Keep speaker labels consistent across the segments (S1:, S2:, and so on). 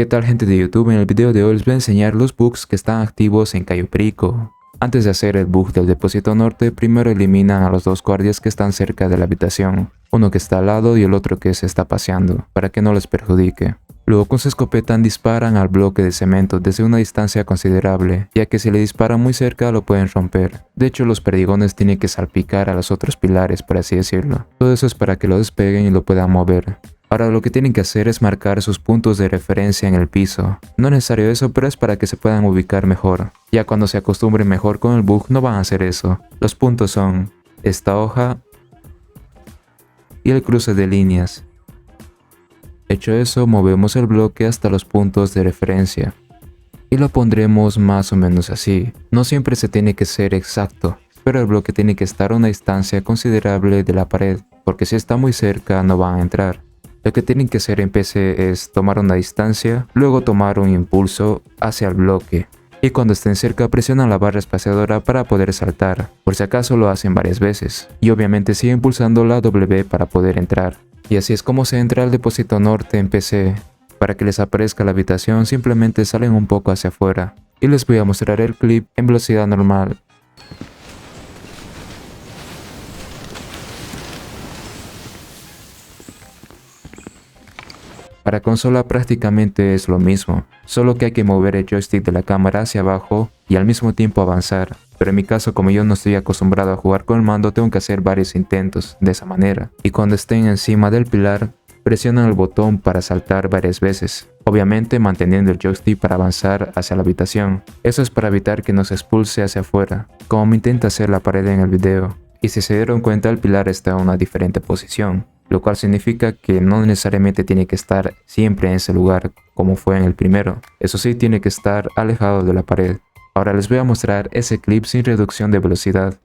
S1: ¿Qué tal, gente de YouTube? En el video de hoy les voy a enseñar los bugs que están activos en Cayo Perico. Antes de hacer el bug del depósito norte, primero eliminan a los dos guardias que están cerca de la habitación, uno que está al lado y el otro que se está paseando, para que no les perjudique. Luego con su escopeta disparan al bloque de cemento desde una distancia considerable, ya que si le disparan muy cerca lo pueden romper. De hecho, los perdigones tienen que salpicar a los otros pilares, por así decirlo. Todo eso es para que lo despeguen y lo puedan mover. Ahora lo que tienen que hacer es marcar sus puntos de referencia en el piso. No es necesario eso, pero es para que se puedan ubicar mejor. Ya cuando se acostumbren mejor con el bug no van a hacer eso. Los puntos son esta hoja y el cruce de líneas. Hecho eso, movemos el bloque hasta los puntos de referencia. Y lo pondremos más o menos así. No siempre se tiene que ser exacto, pero el bloque tiene que estar a una distancia considerable de la pared, porque si está muy cerca no van a entrar. Lo que tienen que hacer en PC es tomar una distancia, luego tomar un impulso hacia el bloque. Y cuando estén cerca presionan la barra espaciadora para poder saltar, por si acaso lo hacen varias veces. Y obviamente siguen pulsando la W para poder entrar. Y así es como se entra al depósito norte en PC. Para que les aparezca la habitación simplemente salen un poco hacia afuera. Y les voy a mostrar el clip en velocidad normal. Para consola prácticamente es lo mismo, solo que hay que mover el joystick de la cámara hacia abajo y al mismo tiempo avanzar. Pero en mi caso, como yo no estoy acostumbrado a jugar con el mando, tengo que hacer varios intentos de esa manera. Y cuando estén encima del pilar, presionan el botón para saltar varias veces, obviamente manteniendo el joystick para avanzar hacia la habitación. Eso es para evitar que nos expulse hacia afuera, como me intenta hacer la pared en el video. Y si se dieron cuenta, el pilar está en una diferente posición, lo cual significa que no necesariamente tiene que estar siempre en ese lugar como fue en el primero. Eso sí, tiene que estar alejado de la pared. Ahora les voy a mostrar ese clip sin reducción de velocidad.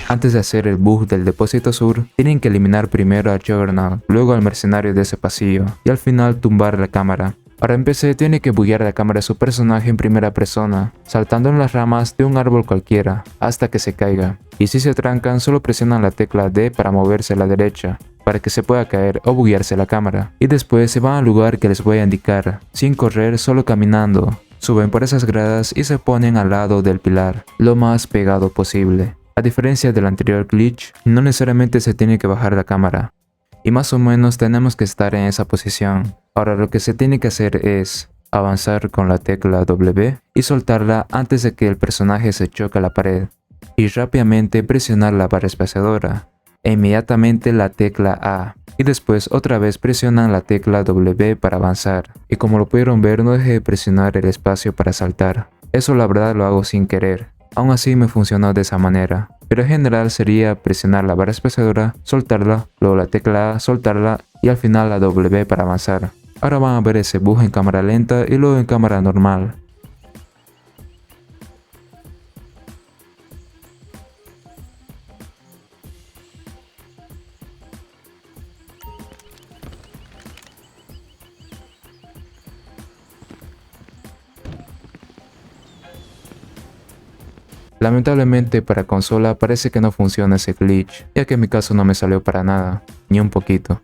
S1: Antes de hacer el bug del depósito sur, tienen que eliminar primero a Juggernaut, luego al mercenario de ese pasillo, y al final tumbar la cámara. Ahora en PC tiene que buguear la cámara de su personaje en primera persona, saltando en las ramas de un árbol cualquiera, hasta que se caiga. Y si se trancan, solo presionan la tecla D para moverse a la derecha, para que se pueda caer o buguearse la cámara. Y después se van al lugar que les voy a indicar, sin correr, solo caminando. Suben por esas gradas y se ponen al lado del pilar, lo más pegado posible. A diferencia del anterior glitch, no necesariamente se tiene que bajar la cámara, y más o menos tenemos que estar en esa posición. Ahora lo que se tiene que hacer es avanzar con la tecla W y soltarla antes de que el personaje se choque a la pared, y rápidamente presionar la barra espaciadora, e inmediatamente la tecla A, y después otra vez presionan la tecla W para avanzar, y como lo pudieron ver no dejé de presionar el espacio para saltar. Eso la verdad lo hago sin querer. Aún así me funcionó de esa manera, pero en general sería presionar la barra espaciadora, soltarla, luego la tecla A, soltarla y al final la W para avanzar. Ahora van a ver ese bug en cámara lenta y luego en cámara normal. Lamentablemente para consola parece que no funciona ese glitch, ya que en mi caso no me salió para nada, ni un poquito.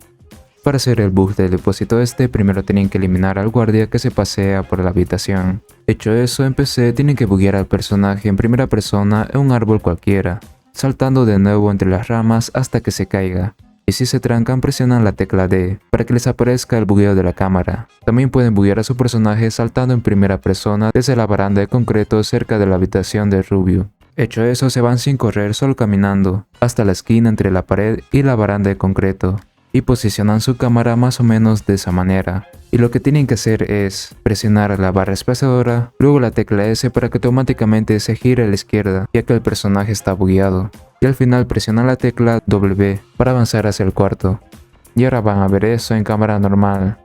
S1: Para hacer el bug del depósito primero tienen que eliminar al guardia que se pasea por la habitación. Hecho eso, en PC tienen que buguear al personaje en primera persona en un árbol cualquiera, saltando de nuevo entre las ramas hasta que se caiga. Y si se trancan, presionan la tecla D para que les aparezca el bugueo de la cámara. También pueden buguear a su personaje saltando en primera persona desde la baranda de concreto cerca de la habitación de Rubio. Hecho eso, se van sin correr, solo caminando, hasta la esquina entre la pared y la baranda de concreto, y posicionan su cámara más o menos de esa manera. Y lo que tienen que hacer es presionar la barra espaciadora, luego la tecla S para que automáticamente se gire a la izquierda, ya que el personaje está bugueado. Y al final presionan la tecla W para avanzar hacia el cuarto. Y ahora van a ver eso en cámara normal.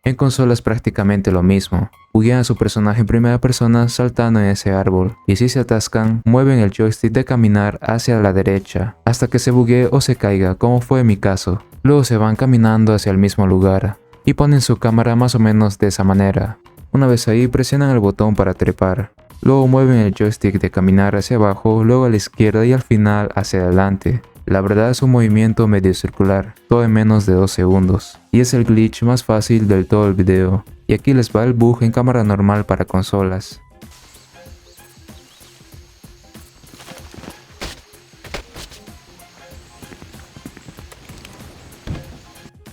S1: En En consola es prácticamente lo mismo. Buguean a su personaje en primera persona saltando en ese árbol, y si se atascan, mueven el joystick de caminar hacia la derecha, hasta que se buguee o se caiga, como fue en mi caso. Luego se van caminando hacia el mismo lugar, y ponen su cámara más o menos de esa manera. Una vez ahí, presionan el botón para trepar. Luego mueven el joystick de caminar hacia abajo, luego a la izquierda y al final hacia adelante. La verdad es un movimiento medio circular, todo en menos de 2 segundos, y es el glitch más fácil del todo el video. Y aquí les va el bug en cámara normal para consolas.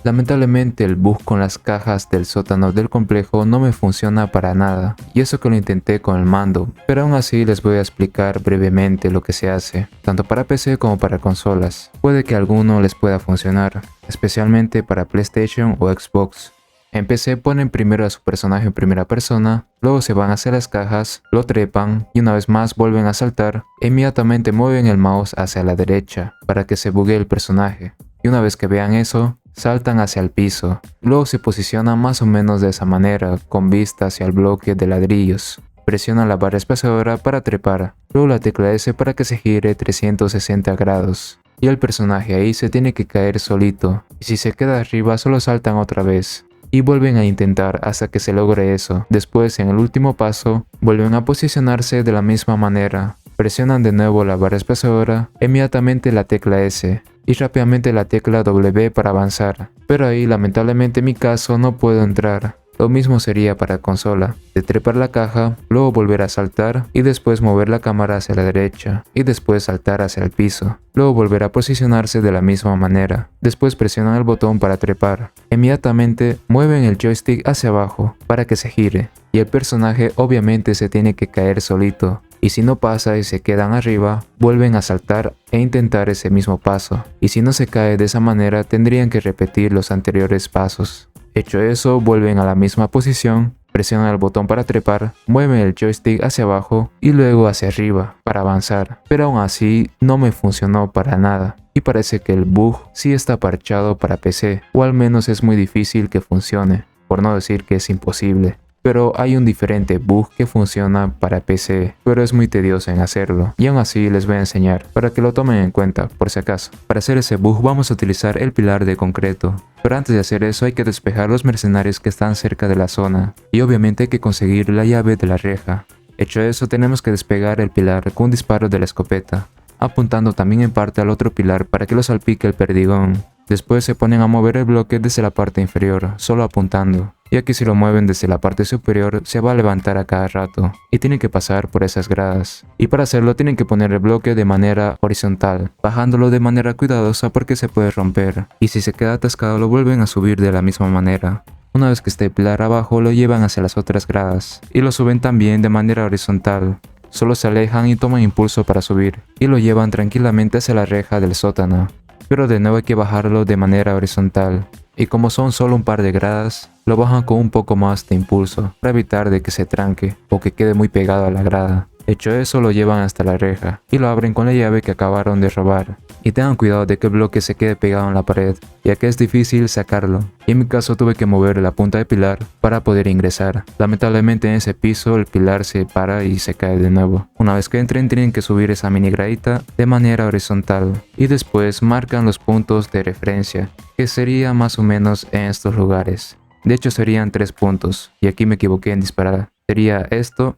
S1: Lamentablemente el bug con las cajas del sótano del complejo no me funciona para nada, y eso que lo intenté con el mando, pero aún así les voy a explicar brevemente lo que se hace, tanto para PC como para consolas. Puede que a alguno les pueda funcionar, especialmente para PlayStation o Xbox. En PC ponen primero a su personaje en primera persona, luego se van hacia las cajas, lo trepan y una vez más vuelven a saltar e inmediatamente mueven el mouse hacia la derecha para que se buguee el personaje. Y una vez que vean eso, saltan hacia el piso. Luego se posicionan más o menos de esa manera, con vista hacia el bloque de ladrillos. Presionan la barra espaciadora para trepar, luego la tecla S para que se gire 360 grados. Y el personaje ahí se tiene que caer solito, y si se queda arriba solo saltan otra vez. Y vuelven a intentar hasta que se logre eso. Después, en el último paso, vuelven a posicionarse de la misma manera. Presionan de nuevo la barra espaciadora, inmediatamente la tecla S y rápidamente la tecla W para avanzar. Pero ahí lamentablemente en mi caso no puedo entrar. Lo mismo sería para consola, de trepar la caja, luego volver a saltar y después mover la cámara hacia la derecha y después saltar hacia el piso. Luego volver a posicionarse de la misma manera. Después presionan el botón para trepar. Inmediatamente mueven el joystick hacia abajo para que se gire y el personaje obviamente se tiene que caer solito. Y si no pasa y se quedan arriba, vuelven a saltar e intentar ese mismo paso. Y si no se cae de esa manera, tendrían que repetir los anteriores pasos. Hecho eso, vuelven a la misma posición, presionan el botón para trepar, mueven el joystick hacia abajo y luego hacia arriba para avanzar. Pero aún así, no me funcionó para nada. Y parece que el bug sí está parchado para PC, o al menos es muy difícil que funcione, por no decir que es imposible. Pero hay un diferente bug que funciona para PC, pero es muy tedioso en hacerlo, y aún así les voy a enseñar, para que lo tomen en cuenta, por si acaso. Para hacer ese bug vamos a utilizar el pilar de concreto, pero antes de hacer eso hay que despejar los mercenarios que están cerca de la zona, y obviamente hay que conseguir la llave de la reja. Hecho eso, tenemos que despegar el pilar con un disparo de la escopeta, apuntando también en parte al otro pilar para que lo salpique el perdigón. Después se ponen a mover el bloque desde la parte inferior, solo apuntando. Y aquí si lo mueven desde la parte superior, se va a levantar a cada rato, y tienen que pasar por esas gradas. Y para hacerlo tienen que poner el bloque de manera horizontal, bajándolo de manera cuidadosa porque se puede romper. Y si se queda atascado lo vuelven a subir de la misma manera. Una vez que esté el pilar abajo lo llevan hacia las otras gradas, y lo suben también de manera horizontal. Solo se alejan y toman impulso para subir, y lo llevan tranquilamente hacia la reja del sótano. Pero de nuevo hay que bajarlo de manera horizontal, y como son solo un par de gradas, lo bajan con un poco más de impulso, para evitar de que se tranque o que quede muy pegado a la grada. Hecho eso, lo llevan hasta la reja, y lo abren con la llave que acabaron de robar. Y tengan cuidado de que el bloque se quede pegado en la pared, ya que es difícil sacarlo. Y en mi caso tuve que mover la punta del pilar para poder ingresar. Lamentablemente en ese piso el pilar se para y se cae de nuevo. Una vez que entren tienen que subir esa mini gradita de manera horizontal. Y después marcan los puntos de referencia, que sería más o menos en estos lugares. De hecho serían 3 puntos, y aquí me equivoqué en disparar. Sería esto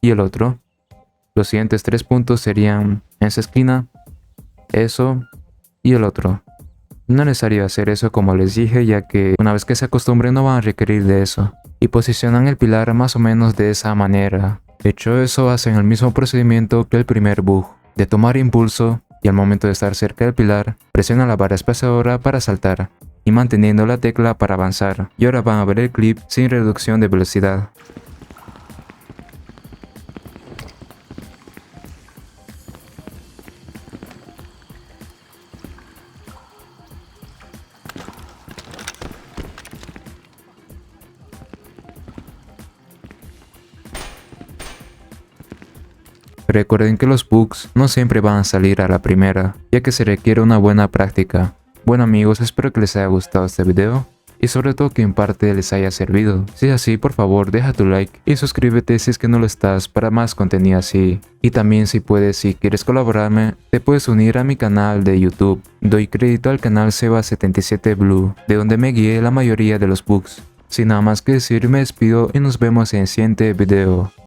S1: y el otro. Los siguientes 3 puntos serían en esa esquina, eso y el otro. No es necesario hacer eso como les dije, ya que una vez que se acostumbren no van a requerir de eso. Y posicionan el pilar más o menos de esa manera. Hecho eso, hacen el mismo procedimiento que el primer bug, de tomar impulso y al momento de estar cerca del pilar, presionan la barra espaciadora para saltar y manteniendo la tecla para avanzar. Y ahora van a ver el clip sin reducción de velocidad. Recuerden que los bugs no siempre van a salir a la primera, ya que se requiere una buena práctica. Bueno amigos, espero que les haya gustado este video. y sobre todo que en parte les haya servido. Si es así, por favor deja tu like y suscríbete si es que no lo estás para más contenido así. Y también si puedes, si quieres colaborarme, te puedes unir a mi canal de YouTube. Doy crédito al canal Seba77Blue, de donde me guié la mayoría de los bugs. Sin nada más que decir, me despido y nos vemos en el siguiente video.